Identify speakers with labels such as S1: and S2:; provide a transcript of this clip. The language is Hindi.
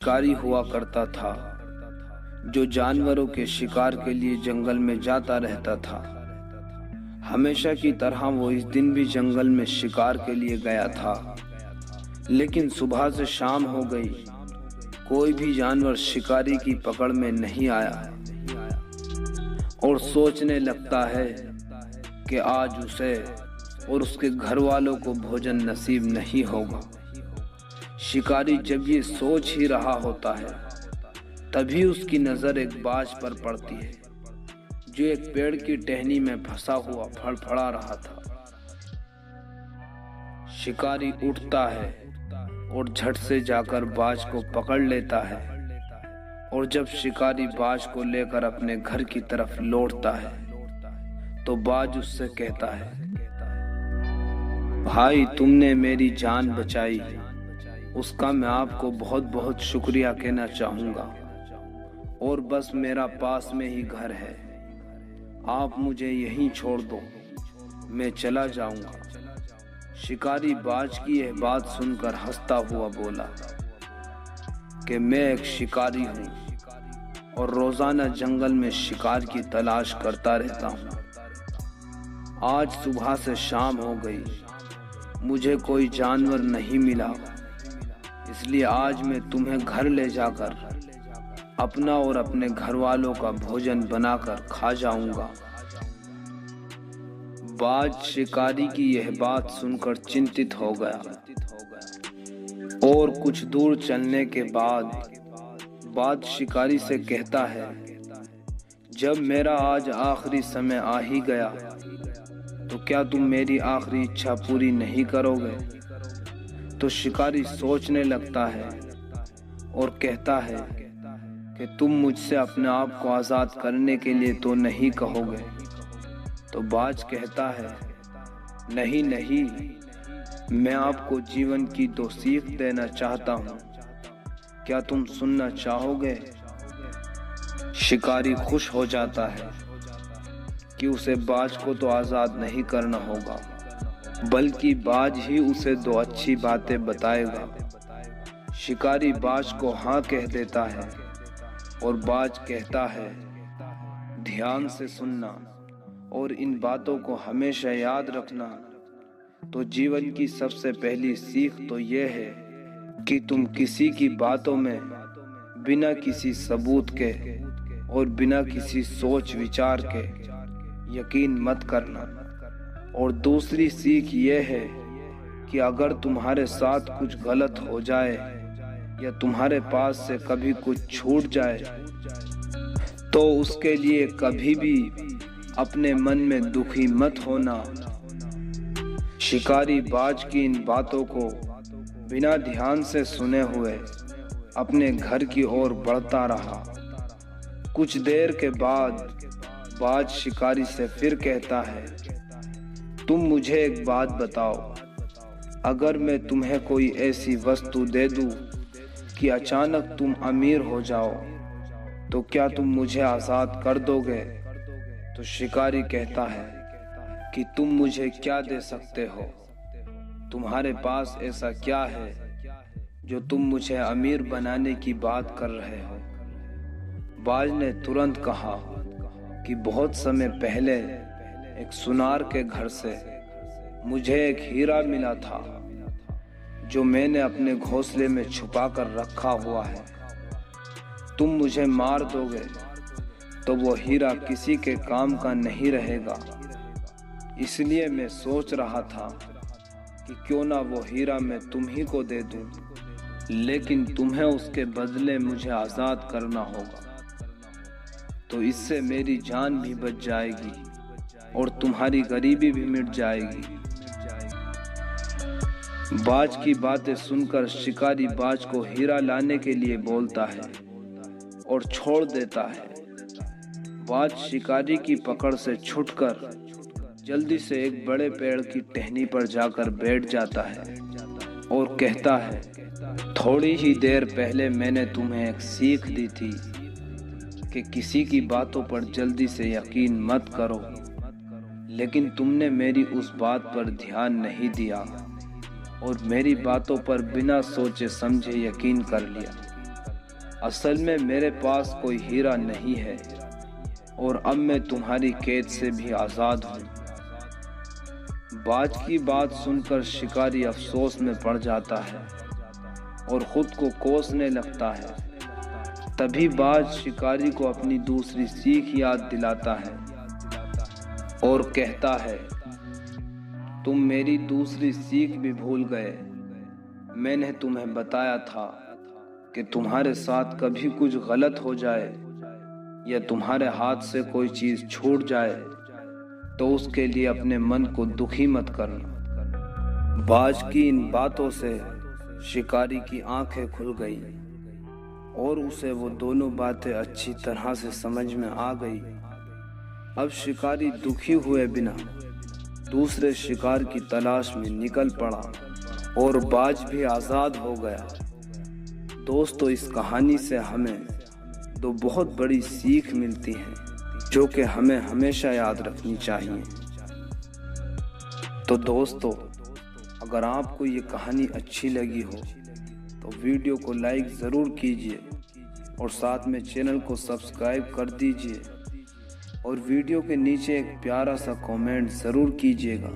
S1: शिकारी हुआ करता था जो जानवरों के शिकार के लिए जंगल में जाता रहता था। हमेशा की तरह वो इस दिन भी जंगल में शिकार के लिए गया था, लेकिन सुबह से शाम हो गई, कोई भी जानवर शिकारी की पकड़ में नहीं आया और सोचने लगता है कि आज उसे और उसके घर वालों को भोजन नसीब नहीं होगा। शिकारी जब ये सोच ही रहा होता है, तभी उसकी नजर एक बाज पर पड़ती है जो एक पेड़ की टहनी में फंसा हुआ फड़फड़ा रहा था। शिकारी उठता है और झट से जाकर बाज को पकड़ लेता है, और जब शिकारी बाज को लेकर अपने घर की तरफ लौटता है तो बाज उससे कहता है, भाई तुमने मेरी जान बचाई, उसका मैं आपको बहुत बहुत शुक्रिया कहना चाहूँगा, और बस मेरा पास में ही घर है, आप मुझे यहीं छोड़ दो, मैं चला जाऊँगा। शिकारी बाज की यह बात सुनकर हंसता हुआ बोला कि मैं एक शिकारी हूँ और रोज़ाना जंगल में शिकार की तलाश करता रहता हूँ। आज सुबह से शाम हो गई, मुझे कोई जानवर नहीं मिला, इसलिए आज मैं तुम्हें घर ले जाकर अपना और अपने घर वालों का भोजन बनाकर खा जाऊंगा। बाज शिकारी की यह बात सुनकर चिंतित हो गया और कुछ दूर चलने के बाद बाज शिकारी से कहता है, जब मेरा आज आखिरी समय आ ही गया तो क्या तुम मेरी आखिरी इच्छा पूरी नहीं करोगे? तो शिकारी सोचने लगता है और कहता है कि तुम मुझसे अपने आप को आज़ाद करने के लिए तो नहीं कहोगे? तो बाज कहता है, नहीं नहीं, मैं आपको जीवन की दो सीख देना चाहता हूँ, क्या तुम सुनना चाहोगे? शिकारी खुश हो जाता है कि उसे बाज को तो आज़ाद नहीं करना होगा, बल्कि बाज ही उसे दो अच्छी बातें बताएगा। शिकारी बाज को हाँ कह देता है और बाज कहता है, ध्यान से सुनना और इन बातों को हमेशा याद रखना। तो जीवन की सबसे पहली सीख तो यह है कि तुम किसी की बातों में बिना किसी सबूत के और बिना किसी सोच विचार के यकीन मत करना। और दूसरी सीख ये है कि अगर तुम्हारे साथ कुछ गलत हो जाए या तुम्हारे पास से कभी कुछ छूट जाए तो उसके लिए कभी भी अपने मन में दुखी मत होना। शिकारी बाज की इन बातों को बिना ध्यान से सुने हुए अपने घर की ओर बढ़ता रहा। कुछ देर के बाद बाज शिकारी से फिर कहता है, तुम मुझे एक बात बताओ, अगर मैं तुम्हें कोई ऐसी वस्तु दे दूं कि अचानक तुम अमीर हो जाओ तो क्या तुम मुझे आज़ाद कर दोगे? तो शिकारी कहता है कि तुम मुझे क्या दे सकते हो? तुम्हारे पास ऐसा क्या है जो तुम मुझे अमीर बनाने की बात कर रहे हो? बाज ने तुरंत कहा कि बहुत समय पहले एक सुनार के घर से मुझे एक हीरा मिला था जो मैंने अपने घोंसले में छुपा कर रखा हुआ है। तुम मुझे मार दोगे तो वो हीरा किसी के काम का नहीं रहेगा, इसलिए मैं सोच रहा था कि क्यों ना वो हीरा मैं तुम ही को दे दूं, लेकिन तुम्हें उसके बदले मुझे आज़ाद करना होगा, तो इससे मेरी जान भी बच जाएगी और तुम्हारी गरीबी भी मिट जाएगी। बाज की बातें सुनकर शिकारी बाज को हीरा लाने के लिए बोलता है और छोड़ देता है। बाज शिकारी की पकड़ से छूटकर जल्दी से एक बड़े पेड़ की टहनी पर जाकर बैठ जाता है और कहता है, थोड़ी ही देर पहले मैंने तुम्हें एक सीख दी थी कि किसी की बातों पर जल्दी से यकीन मत करो, लेकिन तुमने मेरी उस बात पर ध्यान नहीं दिया और मेरी बातों पर बिना सोचे समझे यकीन कर लिया। असल में मेरे पास कोई हीरा नहीं है और अब मैं तुम्हारी कैद से भी आज़ाद हूँ। बाज की बात सुनकर शिकारी अफसोस में पड़ जाता है और खुद को कोसने लगता है। तभी बाज शिकारी को अपनी दूसरी सीख याद दिलाता है और कहता है, तुम मेरी दूसरी सीख भी भूल गए। मैंने तुम्हें बताया था कि तुम्हारे साथ कभी कुछ गलत हो जाए या तुम्हारे हाथ से कोई चीज छूट जाए तो उसके लिए अपने मन को दुखी मत करना। बाज की इन बातों से शिकारी की आंखें खुल गई और उसे वो दोनों बातें अच्छी तरह से समझ में आ गई। अब शिकारी दुखी हुए बिना दूसरे शिकार की तलाश में निकल पड़ा और बाज भी आज़ाद हो गया। दोस्तों, इस कहानी से हमें दो बहुत बड़ी सीख मिलती है जो कि हमें हमेशा याद रखनी चाहिए। तो दोस्तों, अगर आपको ये कहानी अच्छी लगी हो तो वीडियो को लाइक ज़रूर कीजिए और साथ में चैनल को सब्सक्राइब कर दीजिए और वीडियो के नीचे एक प्यारा सा कमेंट ज़रूर कीजिएगा।